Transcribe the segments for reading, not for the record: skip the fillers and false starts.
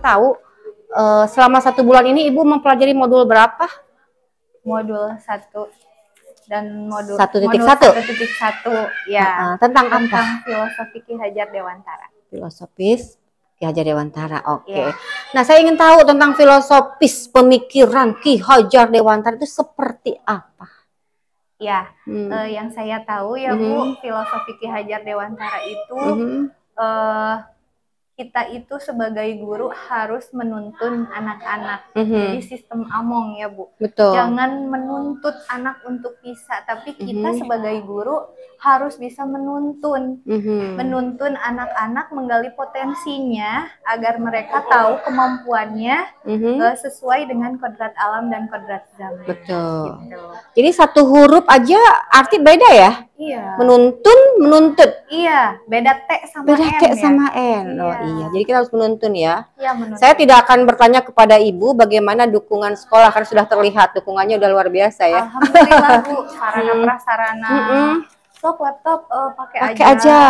tahu selama 1 bulan ini Ibu mempelajari modul berapa? Modul 1 dan modul 1.1 ya. Tentang apa? Filosofi Ki Hajar Dewantara. Filosofis Ki Hajar Dewantara. Oke. Nah, saya ingin tahu tentang filosofis pemikiran Ki Hajar Dewantara itu seperti apa? Ya, yang saya tahu ya Bu, filosofi Ki Hajar Dewantara itu kita itu sebagai guru harus menuntun anak-anak. Jadi sistem among ya Bu. Betul. Jangan menuntut anak untuk bisa, tapi kita sebagai guru harus bisa menuntun. Menuntun anak-anak menggali potensinya agar mereka tahu kemampuannya sesuai dengan kodrat alam dan kodrat zaman. Betul. Gitu. Jadi satu huruf aja arti beda ya? Iya. Menuntun, menuntut. Iya, beda T sama beda N. T sama N. Iya. Oh iya, jadi kita harus menuntun ya. Iya, menuntun. Saya tidak akan bertanya kepada Ibu bagaimana dukungan sekolah, kan sudah terlihat dukungannya udah luar biasa ya. Alhamdulillah Bu, sarana prasarana. Laptop pakai aja.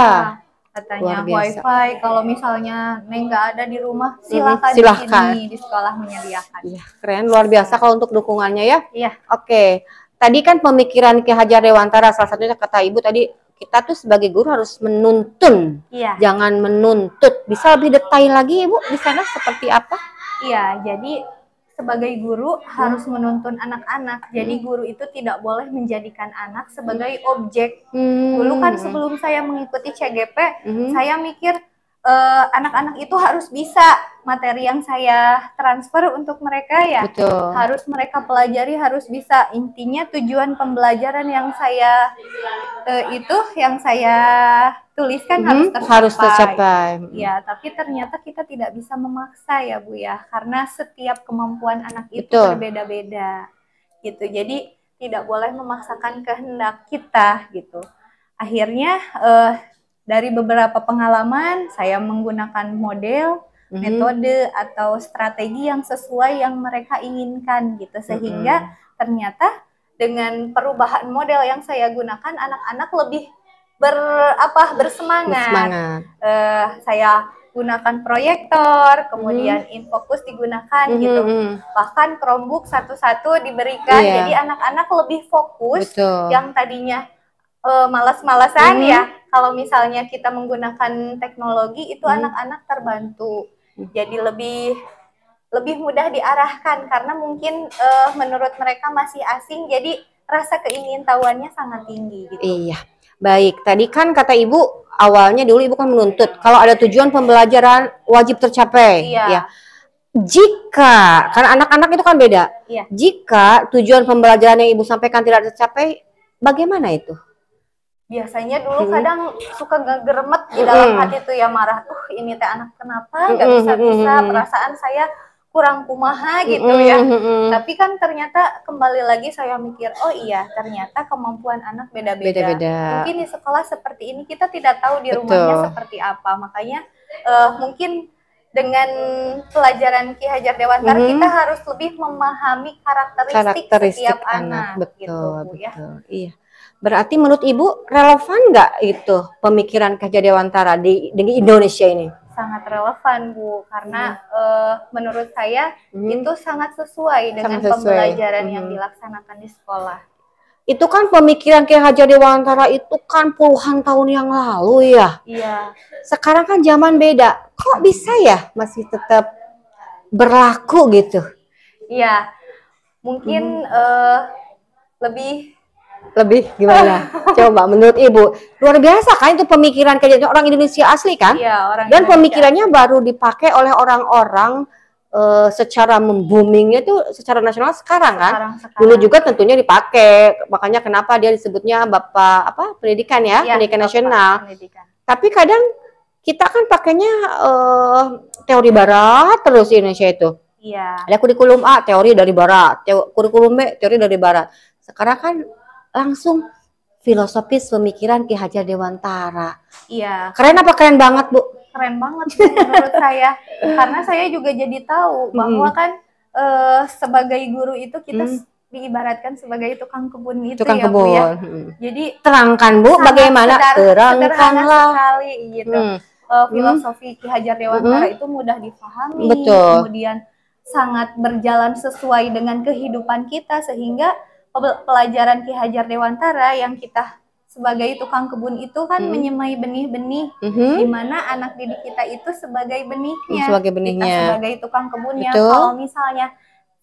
Katanya wifi, kalau misalnya Neng nggak ada di rumah, silakan. Di sini di sekolah menyediakan. Iya, keren, luar biasa kalau untuk dukungannya ya. Iya. Oke, tadi kan pemikiran Ki Hajar Dewantara, salah satunya kata Ibu tadi, kita tuh sebagai guru harus menuntun, jangan menuntut. Bisa lebih detail lagi Ibu di sana seperti apa? Iya, jadi sebagai guru harus menuntun anak-anak. Jadi guru itu tidak boleh menjadikan anak sebagai objek. Dulu kan sebelum saya mengikuti CGP, saya mikir anak-anak itu harus bisa materi yang saya transfer untuk mereka ya. Betul. Harus mereka pelajari, harus bisa. Intinya tujuan pembelajaran yang saya tuliskan harus tercapai. Ya, tapi ternyata kita tidak bisa memaksa ya Bu ya, karena setiap kemampuan anak itu berbeda-beda gitu. Jadi tidak boleh memaksakan kehendak kita gitu. Akhirnya dari beberapa pengalaman saya menggunakan model, metode atau strategi yang sesuai yang mereka inginkan gitu, sehingga ternyata dengan perubahan model yang saya gunakan anak-anak lebih bersemangat. Saya gunakan proyektor, kemudian Infokus digunakan gitu. Bahkan Chromebook satu-satu diberikan, jadi anak-anak lebih fokus. Yang tadinya malas-malasan ya, kalau misalnya kita menggunakan teknologi itu anak-anak terbantu. Jadi lebih mudah diarahkan karena mungkin menurut mereka masih asing, jadi rasa keingintahuannya sangat tinggi gitu. Iya. Baik, tadi kan kata Ibu awalnya dulu Ibu kan menuntut kalau ada tujuan pembelajaran wajib tercapai. Ya. Jika karena anak-anak itu kan beda. Jika tujuan pembelajaran yang Ibu sampaikan tidak tercapai, bagaimana itu? Biasanya dulu kadang suka geremet di dalam hati tuh ya, marah. Ini teh anak kenapa nggak bisa-bisa, perasaan saya kurang kumaha gitu ya. Tapi kan ternyata kembali lagi saya mikir, oh iya ternyata kemampuan anak beda-beda. Mungkin di sekolah seperti ini kita tidak tahu di rumahnya seperti apa. Makanya mungkin dengan pelajaran Ki Hajar Dewantara kita harus lebih memahami karakteristik setiap anak. Betul, gitu, betul. Iya. Berarti menurut Ibu relevan nggak itu pemikiran Ki Hajar Dewantara di Indonesia ini? Sangat relevan Bu, karena menurut saya itu sangat sesuai dengan pembelajaran yang dilaksanakan di sekolah. Itu kan pemikiran Ki Hajar Dewantara itu kan puluhan tahun yang lalu ya. Iya. Sekarang kan zaman beda, kok bisa ya masih tetap berlaku gitu? Iya, mungkin lebih gimana? Coba menurut Ibu, luar biasa kan itu pemikiran kejadian orang Indonesia asli kan? Iya, orang dan Indonesia pemikirannya asli. Baru dipakai oleh orang-orang secara memboomingnya tuh secara nasional sekarang kan? Dulu juga tentunya dipakai, makanya kenapa dia disebutnya Bapak pendidikan ya, pendidikan nasional. Tapi kadang kita kan pakainya teori barat terus di Indonesia itu. Iya. Ada kurikulum A, teori dari barat, kurikulum B, teori dari barat. Sekarang kan langsung filosofis pemikiran Ki Hajar Dewantara. Iya. Keren apa keren banget Bu? Keren banget Bu, menurut saya. Karena saya juga jadi tahu bahwa kan sebagai guru itu kita diibaratkan sebagai tukang kebun itu ya Bu ya. Jadi terangkan Bu bagaimana? Terangkanlah sekali gitu. filosofi Ki Hajar Dewantara itu mudah dipahami, kemudian sangat berjalan sesuai dengan kehidupan kita, sehingga pelajaran Ki Hajar Dewantara yang kita sebagai tukang kebun itu kan menyemai benih-benih, di mana anak didik kita itu sebagai benihnya, kita sebagai tukang kebunnya. Kalau misalnya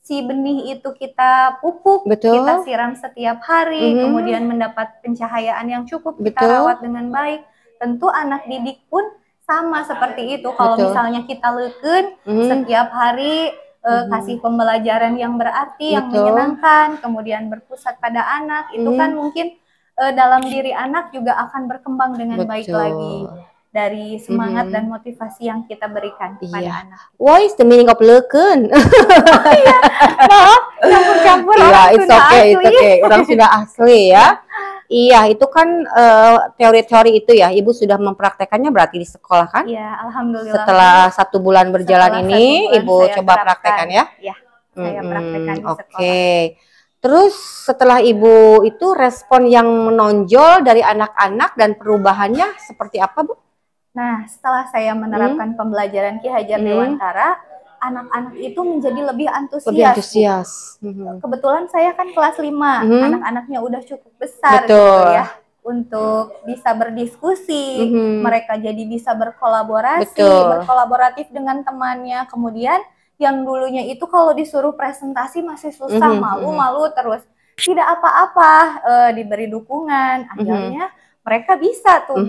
si benih itu kita pupuk, kita siram setiap hari, kemudian mendapat pencahayaan yang cukup, kita rawat dengan baik, tentu anak didik pun sama seperti itu. Kalau misalnya kita leken setiap hari, kasih pembelajaran yang berarti, yang menyenangkan, kemudian berpusat pada anak, itu kan mungkin dalam diri anak juga akan berkembang dengan baik lagi dari semangat dan motivasi yang kita berikan kepada anak. What is the meaning of leken? Iya, maaf, campur-campur. Iya, it's okay. Orang sudah asli ya. Iya, itu kan teori-teori itu ya, Ibu sudah mempraktekannya berarti di sekolah kan? Iya, alhamdulillah. Setelah 1 bulan berjalan ini, Ibu coba praktekkan ya? Iya, saya praktekkan di sekolah. Oke. Terus setelah Ibu itu respon yang menonjol dari anak-anak dan perubahannya seperti apa, Bu? Nah, setelah saya menerapkan pembelajaran Ki Hajar Dewantara, anak-anak itu menjadi lebih antusias. Kebetulan saya kan kelas 5, anak-anaknya udah cukup besar gitu ya, untuk bisa berdiskusi, mereka jadi bisa berkolaborasi, berkolaboratif dengan temannya. Kemudian yang dulunya itu kalau disuruh presentasi masih susah, malu-malu terus, tidak apa-apa, diberi dukungan, akhirnya mereka bisa tuh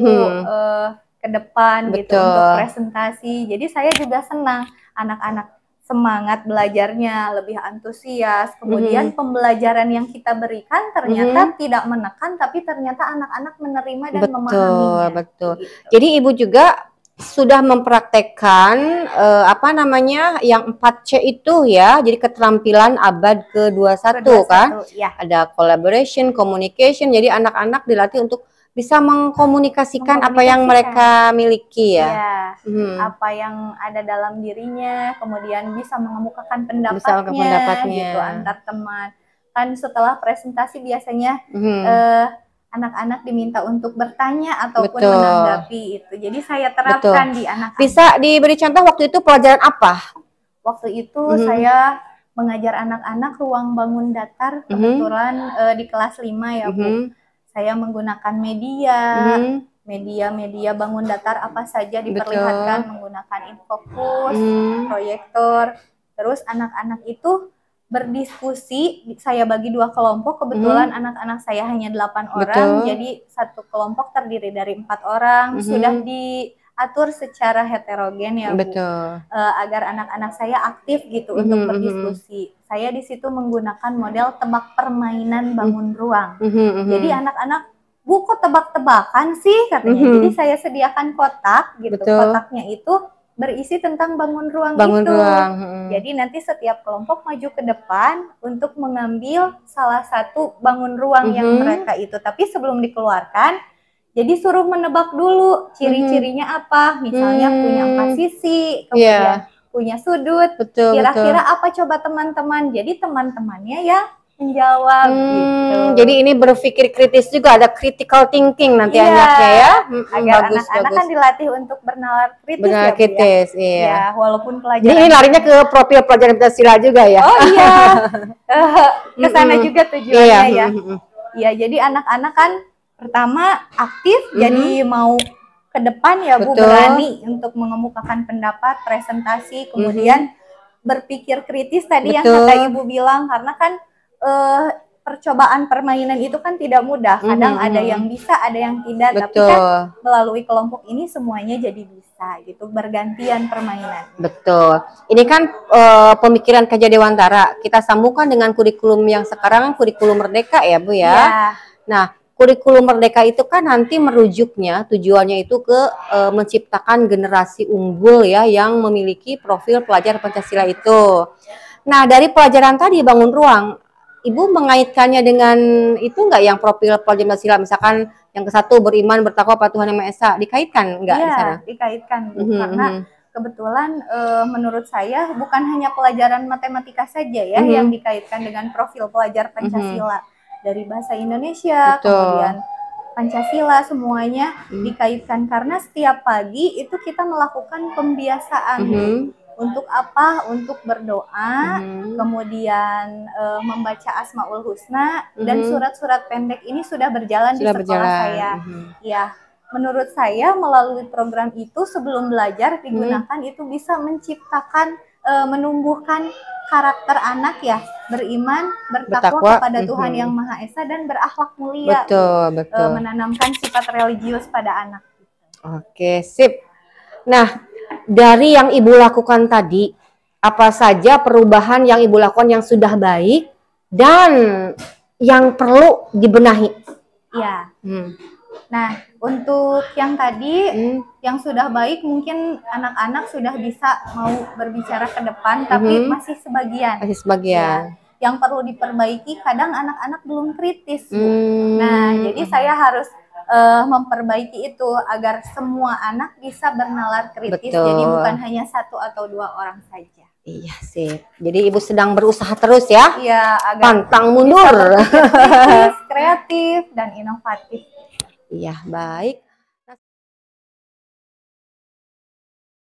ke depan gitu untuk presentasi. Jadi saya juga senang anak-anak semangat belajarnya, lebih antusias. Kemudian pembelajaran yang kita berikan ternyata tidak menekan, tapi ternyata anak-anak menerima dan memahaminya. Betul. Gitu. Jadi Ibu juga sudah mempraktekkan yang 4C itu ya. Jadi keterampilan abad ke-21 kan? Ya. Ada collaboration, communication. Jadi anak-anak dilatih untuk bisa mengkomunikasikan apa yang mereka miliki ya. Apa yang ada dalam dirinya, kemudian bisa mengemukakan pendapatnya gitu antar teman. Kan setelah presentasi biasanya anak-anak diminta untuk bertanya ataupun menanggapi itu. Jadi saya terapkan di anak-anak. Bisa diberi contoh waktu itu pelajaran apa? Waktu itu saya mengajar anak-anak ruang bangun datar, kebetulan di kelas 5 ya Bu. Saya menggunakan media bangun datar apa saja diperlihatkan, menggunakan infokus, proyektor. Terus anak-anak itu berdiskusi, saya bagi 2 kelompok, kebetulan anak-anak saya hanya 8 orang, jadi satu kelompok terdiri dari 4 orang, sudah diatur secara heterogen ya Bu, agar anak-anak saya aktif gitu untuk berdiskusi. Saya di situ menggunakan model tebak permainan bangun ruang. Jadi anak-anak, Bu kok tebak-tebakan sih katanya. Jadi saya sediakan kotak gitu, kotaknya itu berisi tentang bangun ruang itu. Jadi nanti setiap kelompok maju ke depan untuk mengambil salah satu bangun ruang yang mereka itu. Tapi sebelum dikeluarkan, jadi suruh menebak dulu ciri-cirinya apa. Misalnya punya 4 sisi, kemudian punya sudut. Kira-kira apa coba teman-teman? Jadi teman-temannya ya menjawab gitu. Jadi ini berpikir kritis juga, ada critical thinking nanti anaknya ya. Agar anak-anak kan dilatih untuk bernalar kritis ya, kritis, ya, walaupun pelajaran. Ini larinya ke profil pelajaran Pancasila juga ya. Oh iya. Ke sana juga tujuannya ya. Iya, jadi anak-anak kan pertama aktif, jadi mau ke depan ya Bu, berani untuk mengemukakan pendapat, presentasi, kemudian berpikir kritis tadi yang kata Ibu bilang, karena kan percobaan permainan itu kan tidak mudah. Kadang ada yang bisa, ada yang tidak. Tapi kan melalui kelompok ini semuanya jadi bisa gitu, bergantian permainan. Betul. Ini kan pemikiran Ki Hajar Dewantara. Kita sambungkan dengan kurikulum yang sekarang, kurikulum Merdeka ya Bu ya. Nah, kurikulum Merdeka itu kan nanti merujuknya, tujuannya itu ke menciptakan generasi unggul ya, yang memiliki profil pelajar Pancasila itu. Nah, dari pelajaran tadi bangun ruang, Ibu mengaitkannya dengan itu enggak, yang profil pelajar Pancasila, misalkan yang ke-1 beriman, bertakwa pada Tuhan Yang Maha Esa, dikaitkan enggak di sana? Iya, dikaitkan Bu, karena kebetulan menurut saya bukan hanya pelajaran matematika saja ya yang dikaitkan dengan profil pelajar Pancasila. Dari bahasa Indonesia, kemudian Pancasila, semuanya dikaitkan karena setiap pagi itu kita melakukan pembiasaan. Untuk apa? Untuk berdoa, kemudian membaca Asmaul Husna dan surat-surat pendek ini sudah berjalan di sekolah saya. Ya, menurut saya melalui program itu sebelum belajar digunakan itu bisa menciptakan, menumbuhkan karakter anak ya, beriman, bertakwa kepada Tuhan Yang Maha Esa dan berakhlak mulia. Betul. Menanamkan sifat religius pada anak. Oke, sip. Nah, dari yang Ibu lakukan tadi, apa saja perubahan yang Ibu lakukan yang sudah baik dan yang perlu dibenahi? Ya. Nah, untuk yang tadi, yang sudah baik mungkin anak-anak sudah bisa mau berbicara ke depan, tapi masih sebagian. Ya. Yang perlu diperbaiki, kadang anak-anak belum kritis, Bu. Nah, jadi saya harus memperbaiki itu agar semua anak bisa bernalar kritis. Jadi bukan hanya 1 atau 2 orang saja. Iya sih. Jadi Ibu sedang berusaha terus ya? Iya, agar pantang mundur. Bisa kreatif dan inovatif. Iya, baik.